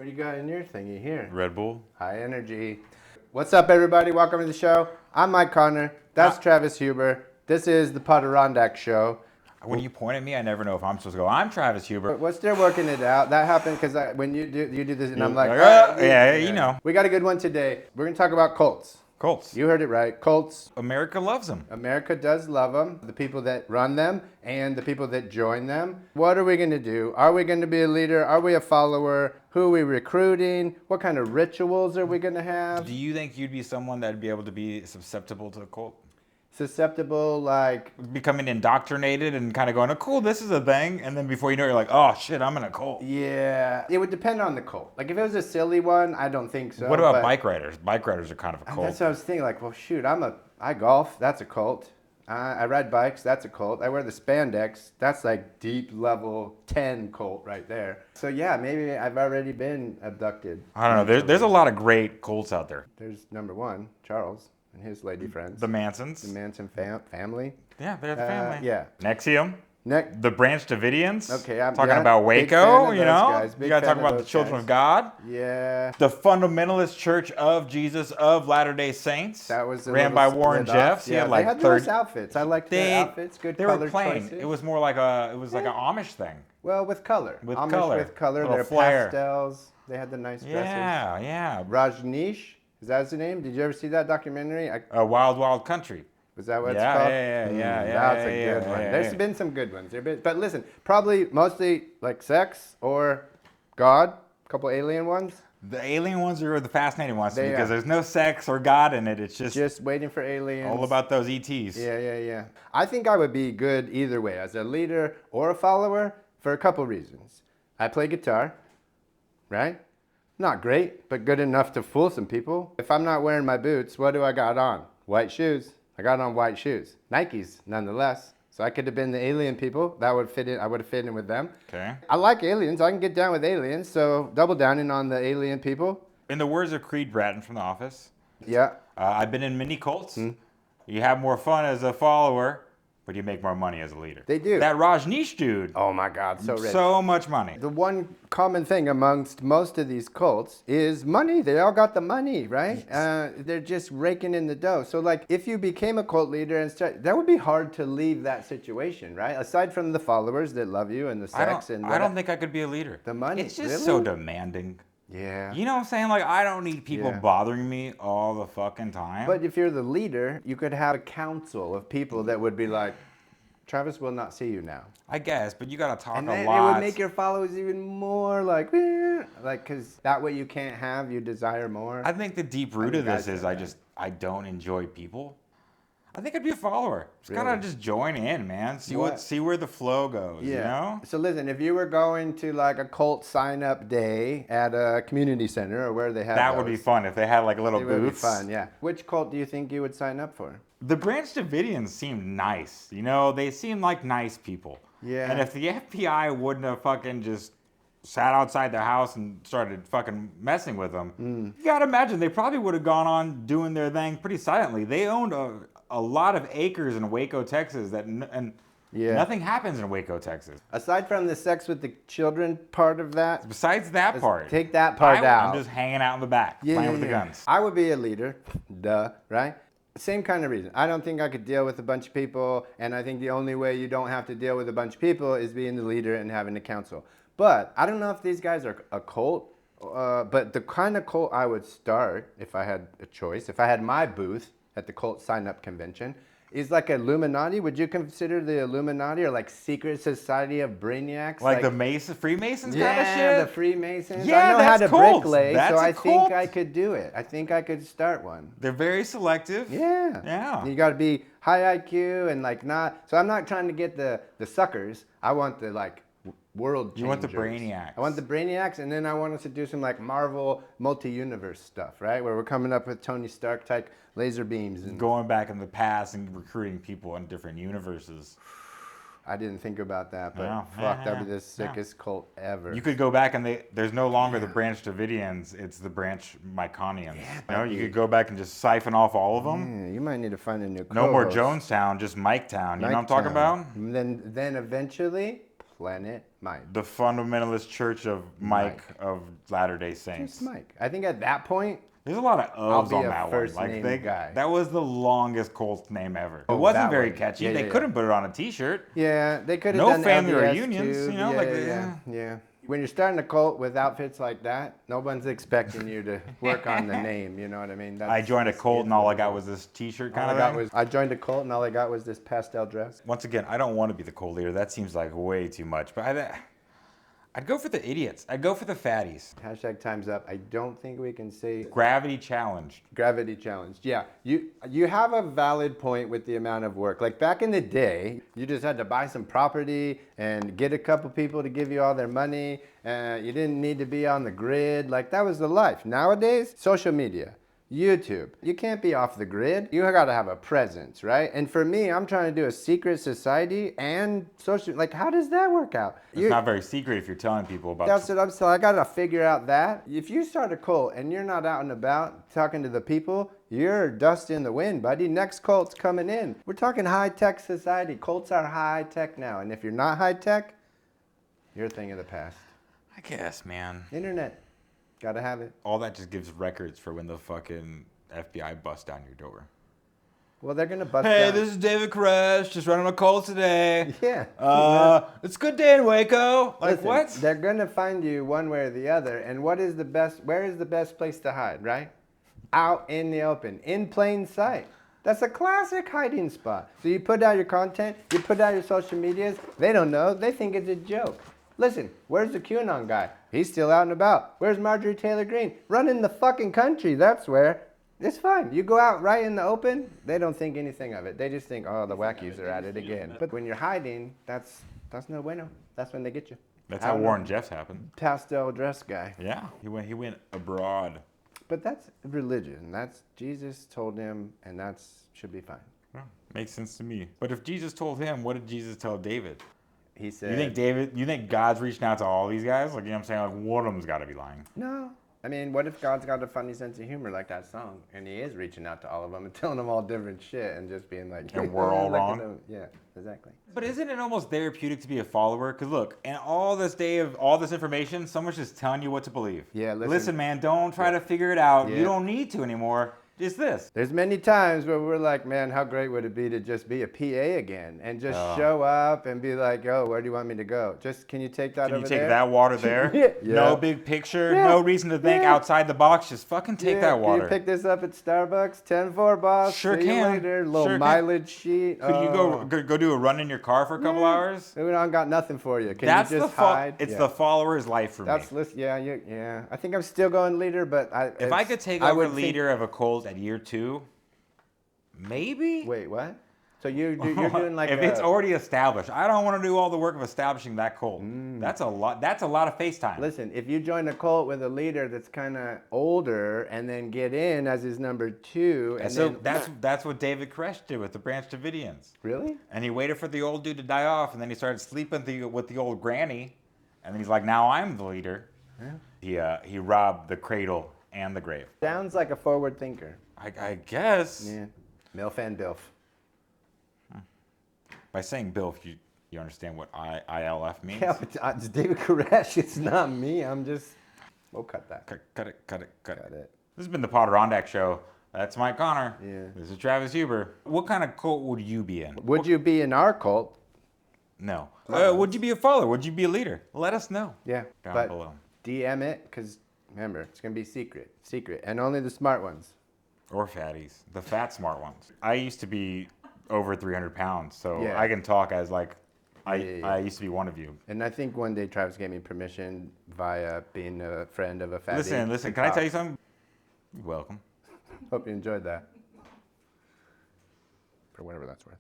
What do you got in your thingy here? Red Bull. High energy. What's up, everybody? Welcome to the show. I'm Mike Connor. That's Travis Huber. This is the Podirondack show. When you point at me, I never know if I'm supposed to go, I'm Travis Huber. We're still working it out. That happened because when you do this, and I'm like, yeah, you know. We got a good one today. We're going to talk about cults. Colts. You heard it right. Cults. America loves them. America does love them. The people that run them and the people that join them. What are we going to do? Are we going to be a leader? Are we a follower? Who are we recruiting? What kind of rituals are we going to have? Do you think you'd be someone that'd be able to be susceptible to a cult? Susceptible, like becoming indoctrinated and kind of going, oh, cool, this is a thing. And then before you know it, you're like, oh, shit, I'm in a cult. Yeah. It would depend on the cult. Like, if it was a silly one, I don't think so. What about bike riders? Bike riders are kind of a cult. That's what I was thinking. Like, well, shoot, I golf. That's a cult. I ride bikes. That's a cult. I wear the spandex. That's like deep level 10 cult right there. So, yeah, maybe I've already been abducted. I don't know. There's a lot of great cults out there. There's number one, Charles. And his lady friends. The Mansons. The Manson family. Yeah, they're the family. Yeah. Nexium. The Branch Davidians. Okay, I'm talking about Waco, you know? Guys. You got to talk about the Children of God. Yeah. The Fundamentalist Church of Jesus of Latter-day Saints. That was ran by Warren Jeffs. Yeah, they had nice outfits. I liked their outfits. Good color choices. They were plain. It was more like like an Amish thing. Well, with color. With Amish color. With color. Their pastels. They had the nice dresses. Yeah. Rajneesh. Is that his name? Did you ever see that documentary? Wild Wild Country. Was that what it's called? Yeah. That's a good one. There's been some good ones. But listen, probably mostly like sex or God, a couple alien ones. The alien ones are the fascinating ones because there's no sex or God in it. It's just waiting for aliens. All about those ETs. Yeah. I think I would be good either way, as a leader or a follower, for a couple reasons. I play guitar, right? Not great, but good enough to fool some people. If I'm not wearing my boots, what do I got on? White shoes. I got on white shoes. Nikes, nonetheless. So I could have been the alien people. That would fit in. I would have fit in with them. Okay. I like aliens. I can get down with aliens. So double downing on the alien people. In the words of Creed Bratton from The Office. Yeah. I've been in many cults. You have more fun as a follower, but you make more money as a leader. They do. That Rajneesh dude. Oh my God, so rich. So much money. The one common thing amongst most of these cults is money. They all got the money, right? They're just raking in the dough. So like, if you became a cult leader and that would be hard to leave that situation, right? Aside from the followers that love you and the sex I don't think I could be a leader. The money. It's just so demanding. Yeah. You know what I'm saying? Like, I don't need people bothering me all the fucking time. But if you're the leader, you could have a council of people that would be like, Travis will not see you now. I guess, but you gotta talk a lot. And it would make your followers even more like, because that way you can't have, you desire more. I think the deep root of this is I don't enjoy people. I think I'd be a follower. Just gotta just join in, man. See where the flow goes. Yeah. You know? So listen, if you were going to like a cult sign-up day at a community center or where they have that would be fun if they had like little booths. It would be fun, yeah. Which cult do you think you would sign up for? The Branch Davidians seemed nice. You know, they seem like nice people. Yeah. And if the FBI wouldn't have fucking just sat outside their house and started fucking messing with them, you gotta imagine they probably would have gone on doing their thing pretty silently. They owned a lot of acres in Waco, Texas, nothing happens in Waco, Texas. Aside from the sex with the children part of that. Besides that part. Take that part out. I'm just hanging out in the back, playing with the guns. I would be a leader, right? Same kind of reason. I don't think I could deal with a bunch of people, and I think the only way you don't have to deal with a bunch of people is being the leader and having a council. But I don't know if these guys are a cult, but the kind of cult I would start, if I had a choice, if I had my booth at the cult sign-up convention, is like Illuminati. Would you consider the Illuminati or like secret society of brainiacs? Like the Freemasons kind of shit? Yeah, the Freemasons. Yeah, I know how to bricklay, so I cult. think I could do it. I think I could start one. They're very selective. Yeah. You got to be high IQ and like not. So I'm not trying to get the suckers. I want the like world changers. You want the brainiacs. I want the brainiacs, and then I want us to do some like Marvel multi-universe stuff, right? Where we're coming up with Tony Stark type laser beams and going back in the past and recruiting people in different universes. I didn't think about that, but that'd be the sickest cult ever. You could go back and there's no longer the Branch Davidians, it's the Branch Myconians. You could go back and just siphon off all of them. Yeah, you might need to find a new co-host. No more Jonestown, just Miketown. You know what I'm talking about? And then eventually, Planet Mike. The fundamentalist church of Mike of Latter-day Saints. Just Mike. I think at that point, There's a lot of I'll O's be on a that one. first Like name guy. that was the longest Colts name ever. Oh, It wasn't that very one. catchy. Yeah, they yeah, couldn't put it on a T-shirt. yeah, they could have No done family LDS reunions, too. you know, yeah, like, yeah. When you're starting a cult with outfits like that, no one's expecting you to work on the name. You know what I mean? I joined a cult and all I got was this T-shirt kind of thing. I joined a cult and all I got was this pastel dress. Once again, I don't want to be the cult leader. That seems like way too much. But I'd go for the idiots. I'd go for the fatties. Hashtag time's up. I don't think we can say Gravity challenged. gravity challenged. Yeah, you have a valid point with the amount of work. Like back in the day, you just had to buy some property and get a couple people to give you all their money. You didn't need to be on the grid. Like that was the life. Nowadays, social media. YouTube. You can't be off the grid. You gotta have a presence, right? And for me, I'm trying to do a secret society and social. Like, how does that work out? It's not very secret if you're telling people about. That's what I'm saying. I gotta figure out that. If you start a cult and you're not out and about talking to the people, you're dust in the wind, buddy. Next cult's coming in. We're talking high-tech society. Cults are high-tech now. And if you're not high-tech, you're a thing of the past. I guess, man. Internet. Gotta have it. All that just gives records for when the fucking FBI busts down your door. Well, they're gonna bust Hey, down. this is David Koresh, just running a cult today. Yeah. It's a good day in Waco. Like, Listen, what? They're gonna find you one way or the other. And where is the best place to hide, right? Out in the open, in plain sight. That's a classic hiding spot. So you put out your content, you put out your social medias, they don't know, they think it's a joke. Listen, where's the QAnon guy? He's still out and about. Where's Marjorie Taylor Greene? Running the fucking country, that's where. It's fine. You go out right in the open, they don't think anything of it. They just think, oh, the wackies are at it again. But when you're hiding, that's no bueno. That's when they get you. That's how Warren Jeffs happened. Pastel dress guy. Yeah, he went abroad. But that's religion. That's Jesus told him, and that's should be fine. Yeah, makes sense to me. But if Jesus told him, what did Jesus tell David? He said, You think God's reaching out to all these guys? Like, you know what I'm saying? Like, one of them's got to be lying. no. I mean, what if God's got a funny sense of humor like that song, and he is reaching out to all of them and telling them all different shit and just being like, And we're all look at wrong? them. Yeah, exactly. But isn't it almost therapeutic to be a follower? Because look, in all this day of all this information, someone's just telling you what to believe. Yeah, Listen, man, don't try to figure it out. Yeah. You don't need to anymore. It's this. There's many times where we're like, man, how great would it be to just be a PA again and just show up and be like, oh, where do you want me to go? Just, can you take that Can over you take there? that water there? Yeah. No big picture. Yeah. No reason to think Yeah. outside the box. Just fucking take that water. Can you pick this up at Starbucks? 10-4, boss. Sure See you can. later. Little Sure can. mileage sheet. Could you go do a run in your car for a couple hours? We don't got nothing for you. Can That's you just the hide? It's Yeah. the follower's life for That's me. yeah. I think I'm still going leader, but If I could take over leader of a cult at year 2, maybe. Wait, what? So you're doing like if it's already established, I don't want to do all the work of establishing that cult. That's a lot. That's a lot of FaceTime. Listen, if you join a cult with a leader that's kind of older and then get in as his number 2, and so then that's what David Koresh did with the Branch Davidians. really? And he waited for the old dude to die off, and then he started sleeping with the old granny, and then he's like, "Now I'm the leader." Yeah. He robbed the cradle and the grave. Sounds like a forward thinker. I guess. Yeah. Milf and Bilf. By saying BILF, you understand what ILF means? Yeah, but it's David Koresh. It's not me. I'm just. We'll cut that. Cut it. Cut it. This has been the Podirondack Show. That's Mike Connor. Yeah. This is Travis Huber. What kind of cult would you be in? Would you be in our cult? No. Would you be a follower? Would you be a leader? Let us know. Yeah. Down but below. DM it, because remember, it's going to be secret. Secret. And only the smart ones. Or fatties. The fat smart ones. I used to be over 300 pounds, so Yeah. I can talk as like, I used to be one of you. And I think one day Travis gave me permission via being a friend of a fatty. Listen, can I tell you something? You're welcome. Hope you enjoyed that. For whatever that's worth.